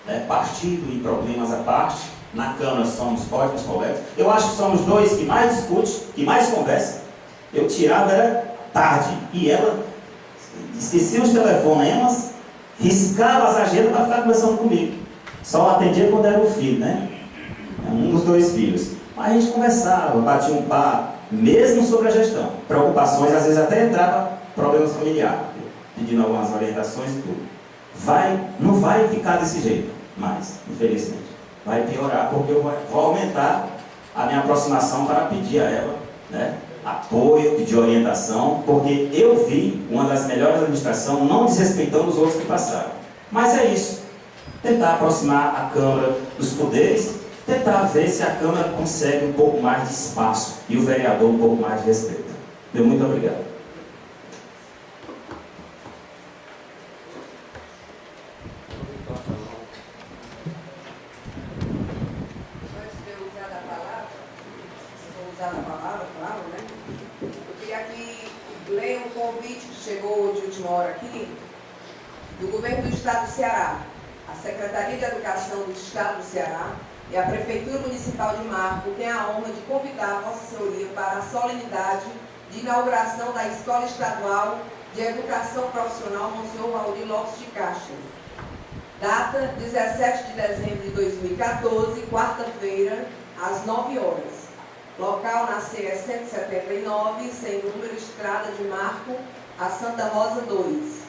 né, partido e problemas à parte. Na Câmara somos ótimos colegas. Eu acho que somos dois que mais discutem, que mais conversam. Eu tirava era tarde e ela esquecia os telefonemas, riscava as agendas para ficar conversando comigo. Só atendia quando era o filho, né? Um dos 2 filhos. Mas a gente conversava, batia um papo, mesmo sobre a gestão. Preocupações, às vezes até entrava problemas familiares, pedindo algumas orientações e tudo. Não vai ficar desse jeito. mais, infelizmente. Vai piorar porque eu vou aumentar a minha aproximação para pedir a ela, né, apoio, pedir orientação, porque eu vi uma das melhores administrações não desrespeitando os outros que passaram. Mas é isso, tentar aproximar a Câmara dos poderes, tentar ver se a Câmara consegue um pouco mais de espaço e o vereador um pouco mais de respeito. Meu muito obrigado. Claro, né? Eu queria aqui ler um convite que chegou de última hora aqui, do Governo do Estado do Ceará, a Secretaria de Educação do Estado do Ceará e a Prefeitura Municipal de Marco tem a honra de convidar a Vossa Senhoria para a solenidade de inauguração da Escola Estadual de Educação Profissional Monsenhor Valdir Lopes de Castro. Data 17 de dezembro de 2014, quarta-feira, às 9 horas. Local na CE 179, sem número, Estrada de Marco, a Santa Rosa 2.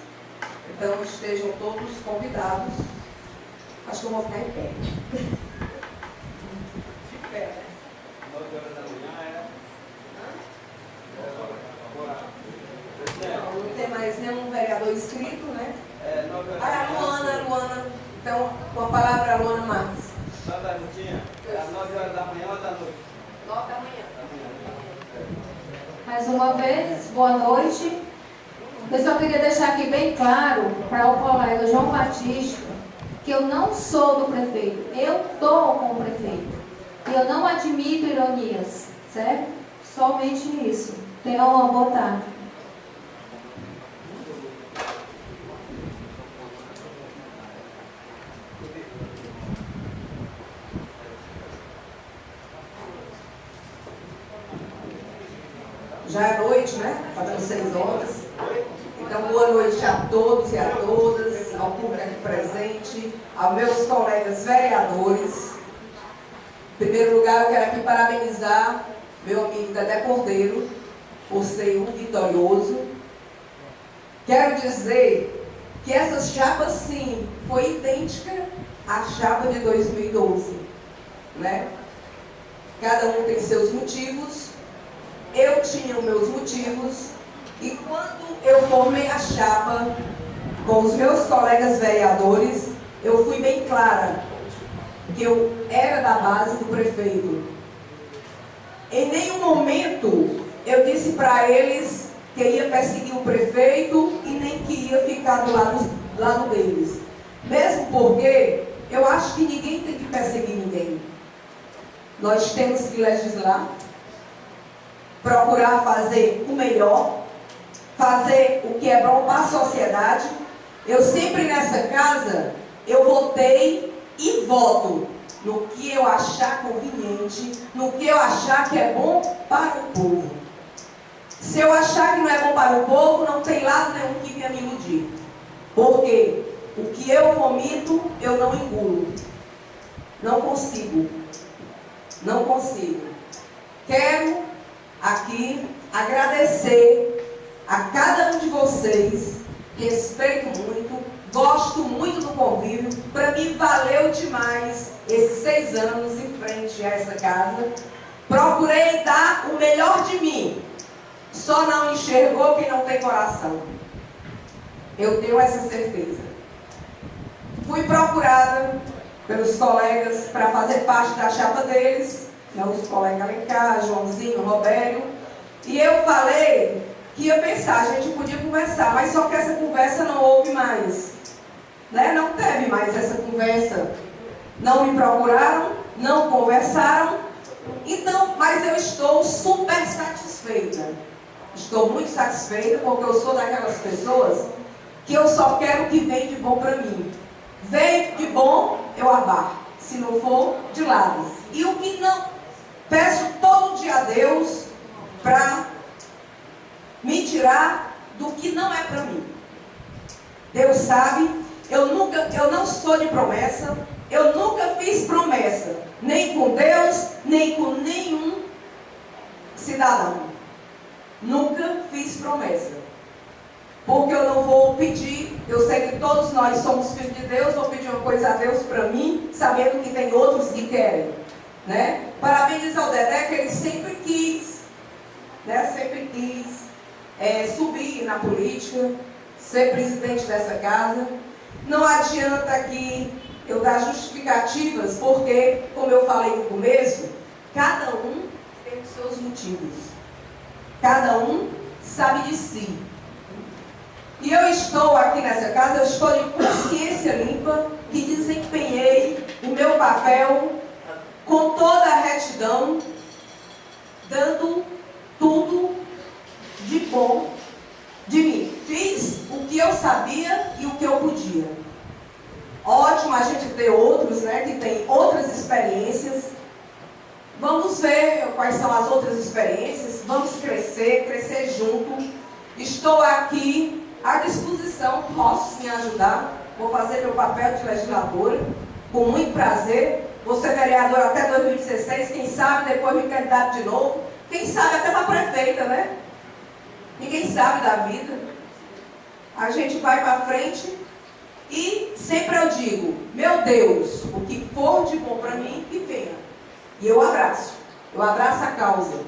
Então estejam todos convidados. Acho que eu vou ficar em pé. Fique pé, né? 9 horas da manhã Não tem mais nenhum vereador inscrito, né? 9 horas. Luana. Então, com a palavra, Luana Marques. Só da Rutinha? Às 9 horas da manhã ou da noite? 9 da manhã. Mais uma vez, boa noite. Eu só queria deixar aqui bem claro para o colega João Batista que eu não sou do prefeito, eu estou com o prefeito. E eu não admito ironias, certo? Somente isso. Tenham uma boa tarde. Já é noite, né? Faltando 6 horas. Então, boa noite a todos e a todas, ao público aqui presente, aos meus colegas vereadores. Em primeiro lugar, eu quero aqui parabenizar meu amigo Dedé Cordeiro por ser um vitorioso. Quero dizer que essa chapa, sim, foi idêntica à chapa de 2012, né? Cada um tem seus motivos. Eu tinha os meus motivos e quando eu formei a chapa com os meus colegas vereadores, eu fui bem clara que eu era da base do prefeito. Em nenhum momento eu disse para eles que ia perseguir o prefeito e nem que ia ficar do lado deles. Mesmo porque eu acho que ninguém tem que perseguir ninguém. Nós temos que legislar, procurar fazer o melhor, fazer o que é bom para a sociedade. Eu sempre nessa casa, eu votei e voto no que eu achar conveniente, no que eu achar que é bom para o povo. Se eu achar que não é bom para o povo, não tem lado nenhum que venha me iludir. Porque o que eu vomito, eu não engulo. Não consigo. Não consigo. Quero aqui agradecer a cada um de vocês, respeito muito, gosto muito do convívio, para mim valeu demais esses 6 anos em frente a essa casa, procurei dar o melhor de mim, só não enxergou quem não tem coração, eu tenho essa certeza. Fui procurada pelos colegas para fazer parte da chapa deles, os colegas Alencar, Joãozinho, Robério, e eu falei que ia pensar, a gente podia conversar, mas só que essa conversa não houve mais, né? Não teve mais essa conversa, não me procuraram, não conversaram, então, mas eu estou super satisfeita, estou muito satisfeita, porque eu sou daquelas pessoas que eu só quero o que vem de bom para mim. Vem de bom, eu abarco, se não for, de lado. E o que não, peço todo dia a Deus para me tirar do que não é para mim. Deus sabe, eu não sou de promessa, eu nunca fiz promessa, nem com Deus, nem com nenhum cidadão. Nunca fiz promessa. Porque eu não vou pedir, eu sei que todos nós somos filhos de Deus, vou pedir uma coisa a Deus para mim, sabendo que tem outros que querem, né? Parabenizar o Dedé, que ele sempre quis, né? Sempre quis subir na política, ser presidente dessa casa. Não adianta aqui eu dar justificativas, porque, como eu falei no começo, cada um tem os seus motivos. Cada um sabe de si. E eu estou aqui nessa casa, eu estou de consciência limpa, que desempenhei o meu papel com toda a retidão, dando tudo de bom de mim. Fiz o que eu sabia e o que eu podia. Ótimo a gente ter outros, né, que tem outras experiências. Vamos ver quais são as outras experiências, vamos crescer junto. Estou aqui à disposição, posso sim ajudar, vou fazer meu papel de legisladora, com muito prazer. Vou ser vereadora até 2016, quem sabe depois me candidato de novo, quem sabe até para prefeita, né? Ninguém sabe da vida. A gente vai para frente e sempre eu digo, meu Deus, o que for de bom para mim, que venha. E eu abraço a causa.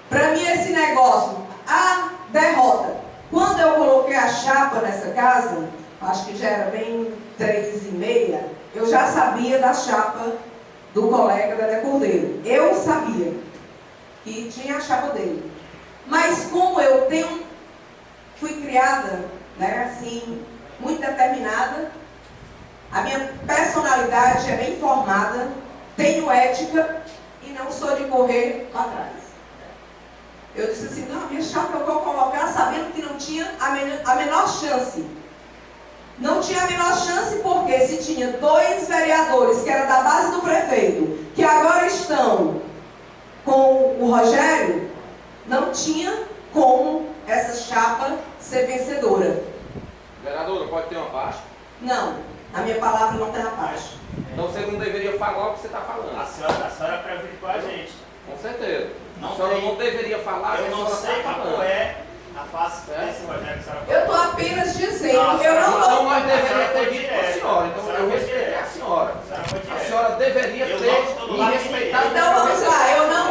Para mim esse negócio, a derrota, quando eu coloquei a chapa nessa casa, acho que já era bem 3h30, eu já sabia da chapa do colega Dedé Cordeiro. Eu sabia que tinha a chapa dele. Mas como eu fui criada, né, assim, muito determinada, a minha personalidade é bem formada, tenho ética e não sou de correr para trás. Eu disse assim, não, a minha chapa eu vou colocar sabendo que não tinha a menor chance. Não tinha a menor chance porque se tinha 2 vereadores que eram da base do prefeito, que agora estão com o Rogério, não tinha como essa chapa ser vencedora. Vereadora, pode ter uma parte? Não, a minha palavra não tem a parte. Então você não deveria falar o que você está falando. A senhora prejudicou a gente. Com certeza. Não a senhora tem. não deveria falar o que Eu a não senhora sei está qual falando. é a face desse Rogério que a senhora falou. Eu estou apenas dizendo, Não, eu não Então estou... nós deveríamos senhora ter foi dito para a direta. senhora. Então A senhora eu foi respeitei direta. a senhora. A senhora foi A direta. senhora deveria Eu ter não estou do me lado de respeitado. Então vamos lá, eu não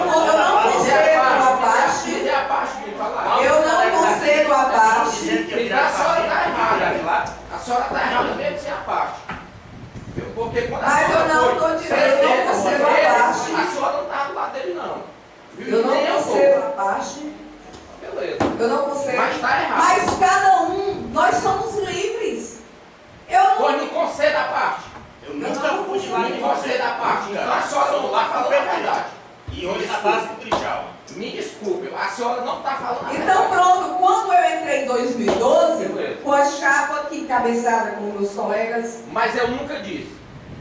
concedo a parte. Me dê a parte de falar. Eu não concedo a parte. Então a senhora está errada lá. A senhora está errada mesmo sem a parte. Porque quando a Mas eu senhora não foi estou dizendo, eu não concedo a parte. a senhora não está do lado dele, não. Viu? Eu não Nem concedo vou. a parte. Beleza. Eu não concedo. Mas está errado. Mas cada nós somos livres. Eu não... Pois me conceda a parte. Eu nunca fui de lá Me de conceda a parte. Então a senhora não está falando a verdade. E hoje na base do Trinchal. Me desculpe, a senhora não está falando a Então verdade. pronto, quando eu entrei em 2012, Beleza. com a chapa que encabeçada com meus colegas, Mas eu nunca disse.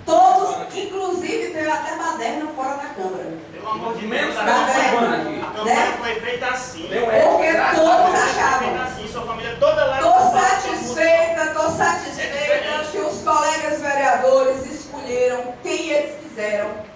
todos, inclusive teve até baderna fora da Câmara. Pelo amor de Menos Deus, a a campanha campanha, né? foi feita assim. Não é. Porque Graças todos a Deus. Foi feita achavam. assim, sua família toda lá. Tô satisfeita que os colegas vereadores escolheram quem eles quiseram.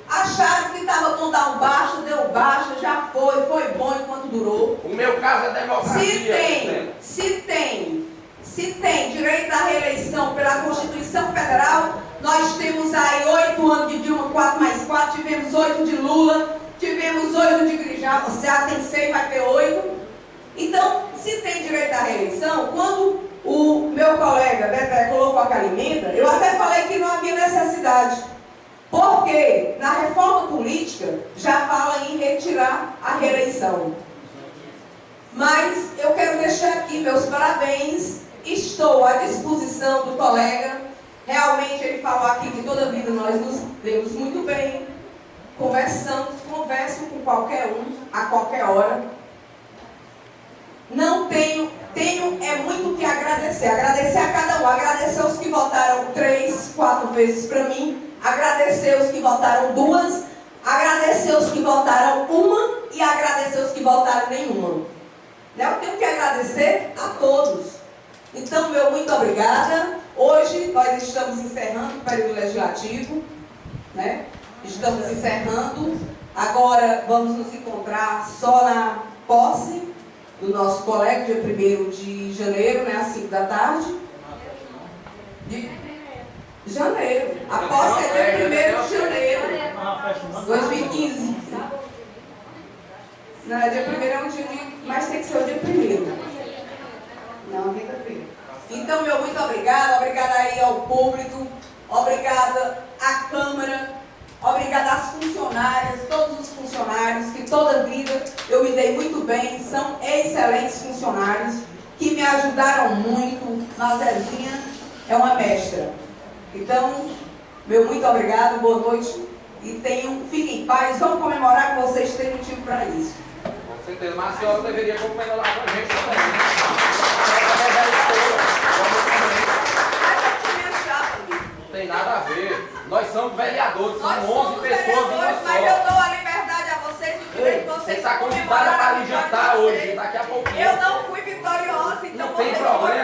Acharam que estava com dar um baixo, deu baixo, já foi bom enquanto durou. O meu caso é democracia. Se tem direito à reeleição pela Constituição Federal, nós temos aí 8 anos de Dilma, 4 mais 4, tivemos 8 de Lula, tivemos 8 de Grijal, você já tem 6, vai ter 8. Então, se tem direito à reeleição, quando o meu colega Dedé colocou aquela emenda, eu até falei que não havia necessidade. Porque na reforma política já fala em retirar a reeleição. Mas eu quero deixar aqui meus parabéns. Estou à disposição do colega. Realmente ele falou aqui que toda a vida nós nos demos muito bem. Converso com qualquer um, a qualquer hora. Não tenho muito o que agradecer. Agradecer a cada um. Agradecer os que votaram 3, 4 vezes para mim. Agradecer os que votaram 2. Agradecer os que votaram 1 e agradecer os que votaram nenhuma. Eu tenho que agradecer a todos. Então, meu muito obrigada. Hoje nós estamos encerrando o período legislativo, né? Estamos encerrando. Agora vamos nos encontrar só na posse do nosso colega, dia 1º de janeiro, né? Assim da tarde? De janeiro. A posse é dia 1º de janeiro, 2015. Não, é dia 1º, é um dia de... mas tem que ser o dia 1º. Não, quinta-feira. Então, meu muito obrigada. Obrigada aí ao público. Obrigada à Câmara. Obrigada às funcionárias, todos os funcionários, que toda a vida eu me dei muito bem. São excelentes funcionários, que me ajudaram muito. A Zezinha é uma mestra. Então, meu muito obrigado, boa noite. E fiquem em paz. Vamos comemorar com vocês, tem motivo para isso. Com certeza, mas a senhora deveria comemorar com a gente também. Não tem nada a ver. Nós somos vereadores, são 11 pessoas e uma só. Mas eu dou a liberdade a vocês, o direito de vocês. Você está convidada para ir jantar hoje, daqui a pouquinho. Eu não fui vitoriosa, então não tem vocês problema.